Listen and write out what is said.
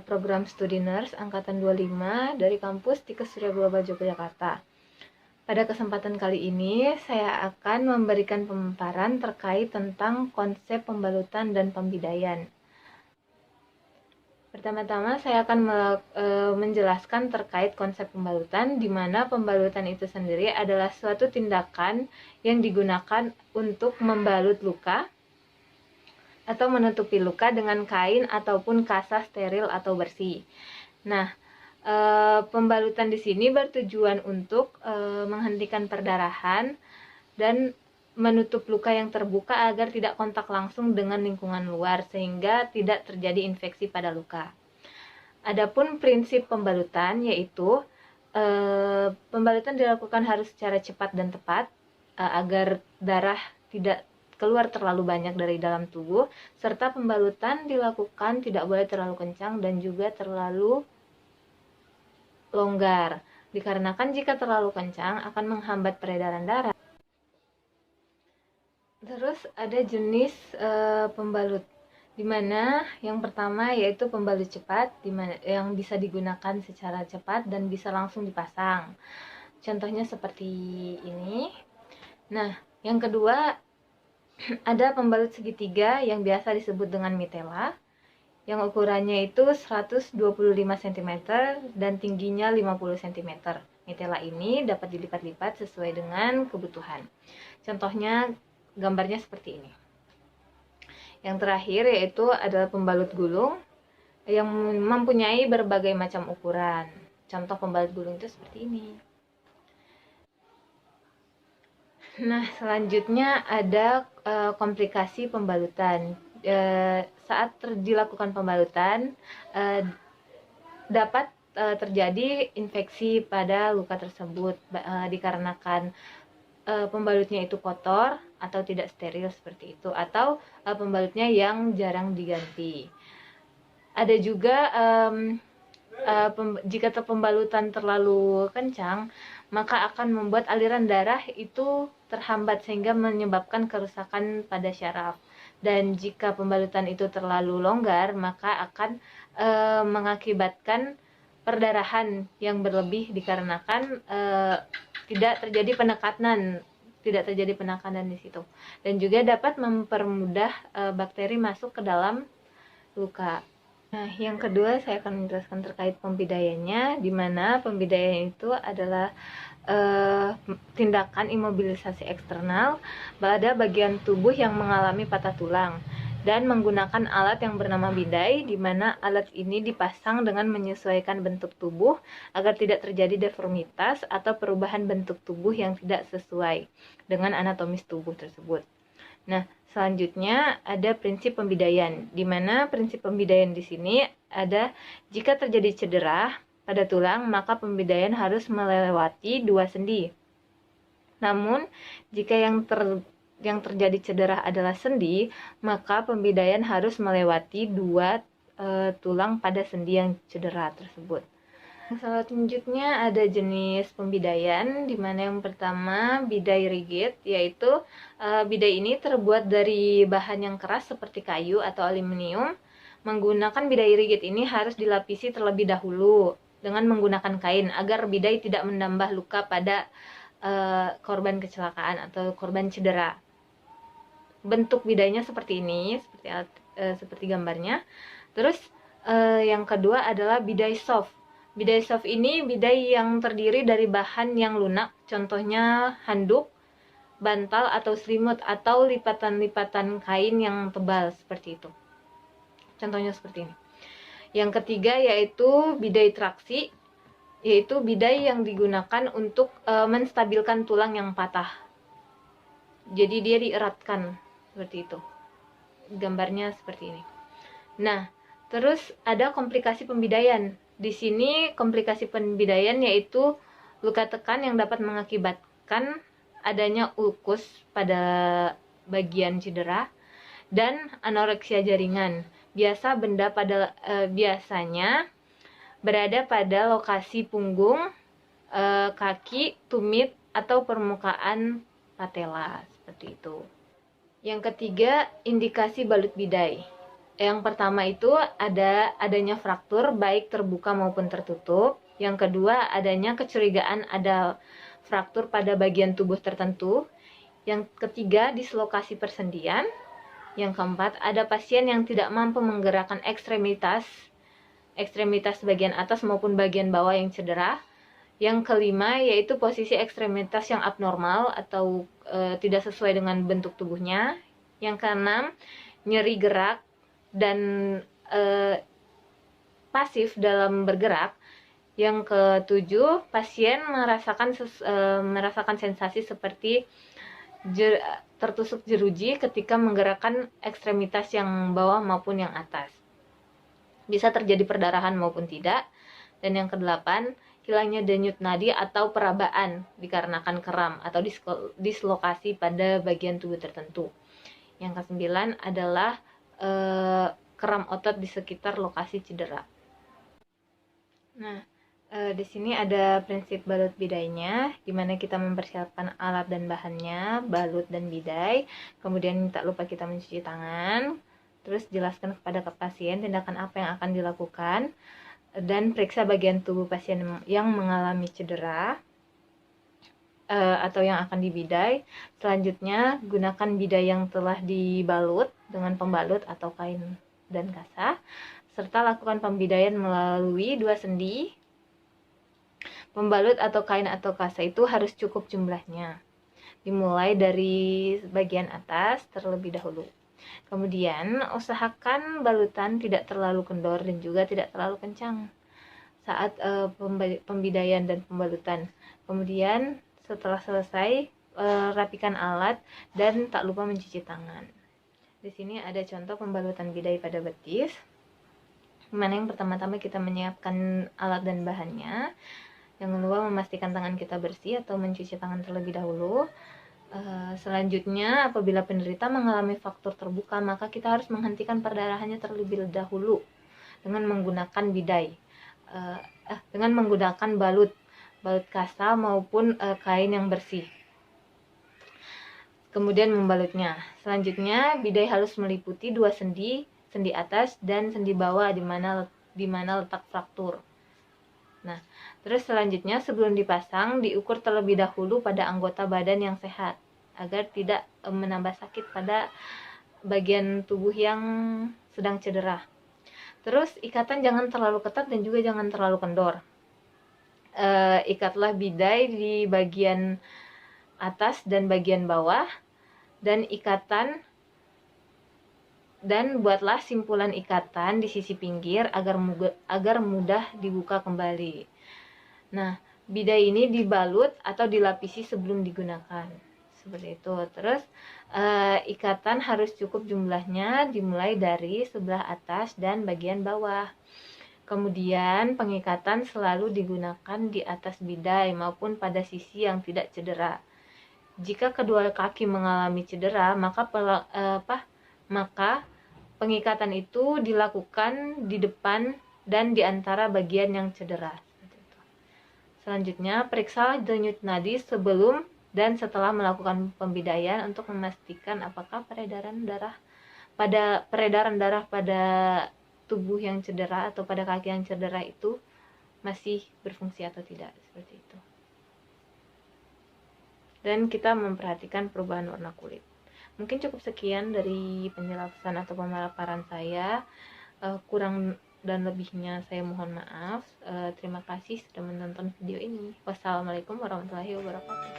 program studi nurse angkatan 25 dari kampus Tika Surya Global Yogyakarta. Pada kesempatan kali ini saya akan memberikan pemaparan terkait tentang konsep pembalutan dan pembidaian. Pertama-tama saya akan menjelaskan terkait konsep pembalutan, di mana pembalutan itu sendiri adalah suatu tindakan yang digunakan untuk membalut luka atau menutupi luka dengan kain ataupun kasa steril atau bersih. Nah, pembalutan di sini bertujuan untuk menghentikan perdarahan dan menutup luka yang terbuka agar tidak kontak langsung dengan lingkungan luar sehingga tidak terjadi infeksi pada luka. Adapun prinsip pembalutan yaitu pembalutan dilakukan harus secara cepat dan tepat agar darah tidak keluar terlalu banyak dari dalam tubuh, serta pembalutan dilakukan tidak boleh terlalu kencang dan juga terlalu longgar, dikarenakan jika terlalu kencang akan menghambat peredaran darah. Terus ada jenis pembalut, dimana yang pertama yaitu pembalut cepat, dimana yang bisa digunakan secara cepat dan bisa langsung dipasang. Contohnya seperti ini. Nah, yang kedua ada pembalut segitiga yang biasa disebut dengan mitela, yang ukurannya itu 125 cm dan tingginya 50 cm. Mitela ini dapat dilipat-lipat sesuai dengan kebutuhan. Contohnya gambarnya seperti ini. Yang terakhir yaitu adalah pembalut gulung yang mempunyai berbagai macam ukuran. Contoh pembalut gulung itu seperti ini. Nah, selanjutnya ada komplikasi pembalutan. Saat dilakukan pembalutan, dapat terjadi infeksi pada luka tersebut dikarenakan pembalutnya itu kotor atau tidak steril seperti itu, atau pembalutnya yang jarang diganti. Ada juga jika pembalutan terlalu kencang, maka akan membuat aliran darah itu terhambat sehingga menyebabkan kerusakan pada syaraf. Dan jika pembalutan itu terlalu longgar, maka akan mengakibatkan perdarahan yang berlebih dikarenakan tidak terjadi penekanan di situ. Dan juga dapat mempermudah bakteri masuk ke dalam luka. Nah, yang kedua saya akan menjelaskan terkait pembidaiannya, di mana pembidaian itu adalah tindakan imobilisasi eksternal pada bagian tubuh yang mengalami patah tulang dan menggunakan alat yang bernama bidai, di mana alat ini dipasang dengan menyesuaikan bentuk tubuh agar tidak terjadi deformitas atau perubahan bentuk tubuh yang tidak sesuai dengan anatomis tubuh tersebut. Nah, selanjutnya ada prinsip pembidaian, di mana prinsip pembidaian di sini ada jika terjadi cedera pada tulang, maka pembidaian harus melewati 2 sendi. Namun, jika yang terjadi cedera adalah sendi, maka pembidaian harus melewati 2 tulang pada sendi yang cedera tersebut. Selanjutnya ada jenis pembidaian, di mana yang pertama bidai rigid, yaitu bidai ini terbuat dari bahan yang keras seperti kayu atau aluminium. Menggunakan bidai rigid ini harus dilapisi terlebih dahulu dengan menggunakan kain agar bidai tidak menambah luka pada korban kecelakaan atau korban cedera. Bentuk bidainya seperti ini, seperti gambarnya. Terus yang kedua adalah bidai soft. Bidai soft ini bidai yang terdiri dari bahan yang lunak, contohnya handuk, bantal atau selimut, atau lipatan-lipatan kain yang tebal seperti itu. Contohnya seperti ini. Yang ketiga yaitu bidai traksi, yaitu bidai yang digunakan untuk menstabilkan tulang yang patah. Jadi dia dieratkan seperti itu. Gambarnya seperti ini. Nah, terus ada komplikasi pembidaian. Di sini komplikasi pembidaian yaitu luka tekan yang dapat mengakibatkan adanya ulkus pada bagian cedera dan anoreksia jaringan. Biasanya berada pada lokasi punggung, kaki, tumit, atau permukaan patella seperti itu. Yang ketiga, indikasi balut bidai. Yang pertama itu adanya fraktur baik terbuka maupun tertutup. Yang kedua, adanya kecurigaan ada fraktur pada bagian tubuh tertentu. Yang ketiga, dislokasi persendian. Yang keempat, ada pasien yang tidak mampu menggerakkan ekstremitas bagian atas maupun bagian bawah yang cedera. Yang kelima, yaitu posisi ekstremitas yang abnormal atau tidak sesuai dengan bentuk tubuhnya. Yang keenam, nyeri gerak dan pasif dalam bergerak. Yang ketujuh, pasien merasakan sensasi seperti tertusuk jeruji ketika menggerakkan ekstremitas yang bawah maupun yang atas. Bisa terjadi perdarahan maupun tidak. Dan yang kedelapan, hilangnya denyut nadi atau perabaan dikarenakan kram atau dislokasi pada bagian tubuh tertentu. Yang kesembilan adalah kram otot di sekitar lokasi cedera. Nah, di sini ada prinsip balut bidainya, di mana kita mempersiapkan alat dan bahannya, balut dan bidai. Kemudian tak lupa kita mencuci tangan. Terus jelaskan kepada pasien tindakan apa yang akan dilakukan, dan periksa bagian tubuh pasien yang mengalami cedera atau yang akan dibidai. Selanjutnya, gunakan bidai yang telah dibalut dengan pembalut atau kain dan kasa, serta lakukan pembidaian melalui 2 sendi. Pembalut atau kain atau kasa itu harus cukup jumlahnya. Dimulai dari bagian atas terlebih dahulu. Kemudian, usahakan balutan tidak terlalu kendor dan juga tidak terlalu kencang saat pembidaian dan pembalutan. Kemudian, setelah selesai, rapikan alat dan tak lupa mencuci tangan. Di sini ada contoh pembalutan bidai pada betis, mana yang pertama-tama kita menyiapkan alat dan bahannya. Yang kedua, memastikan tangan kita bersih atau mencuci tangan terlebih dahulu. Selanjutnya, apabila penderita mengalami fraktur terbuka, maka kita harus menghentikan perdarahannya terlebih dahulu dengan menggunakan bidai, dengan menggunakan balut kasa maupun kain yang bersih. Kemudian membalutnya. Selanjutnya, bidai harus meliputi 2 sendi atas dan sendi bawah di mana letak fraktur. Nah, terus selanjutnya sebelum dipasang, diukur terlebih dahulu pada anggota badan yang sehat agar tidak menambah sakit pada bagian tubuh yang sedang cedera. Terus ikatan jangan terlalu ketat dan juga jangan terlalu kendor. Ikatlah bidai di bagian atas dan bagian bawah, dan buatlah simpulan ikatan di sisi pinggir agar mudah dibuka kembali. Nah, bidai ini dibalut atau dilapisi sebelum digunakan, seperti itu. Terus ikatan harus cukup jumlahnya, dimulai dari sebelah atas dan bagian bawah. Kemudian pengikatan selalu digunakan di atas bidai maupun pada sisi yang tidak cedera. Jika kedua kaki mengalami cedera, maka pengikatan itu dilakukan di depan dan di antara bagian yang cedera. Selanjutnya, periksa denyut nadi sebelum dan setelah melakukan pembidaian untuk memastikan apakah peredaran darah pada tubuh yang cedera atau pada kaki yang cedera itu masih berfungsi atau tidak, seperti itu. Dan kita memperhatikan perubahan warna kulit. Mungkin cukup sekian dari penjelasan atau pemaparan saya. Kurang dan lebihnya saya mohon maaf. Terima kasih sudah menonton video ini. Wassalamualaikum warahmatullahi wabarakatuh.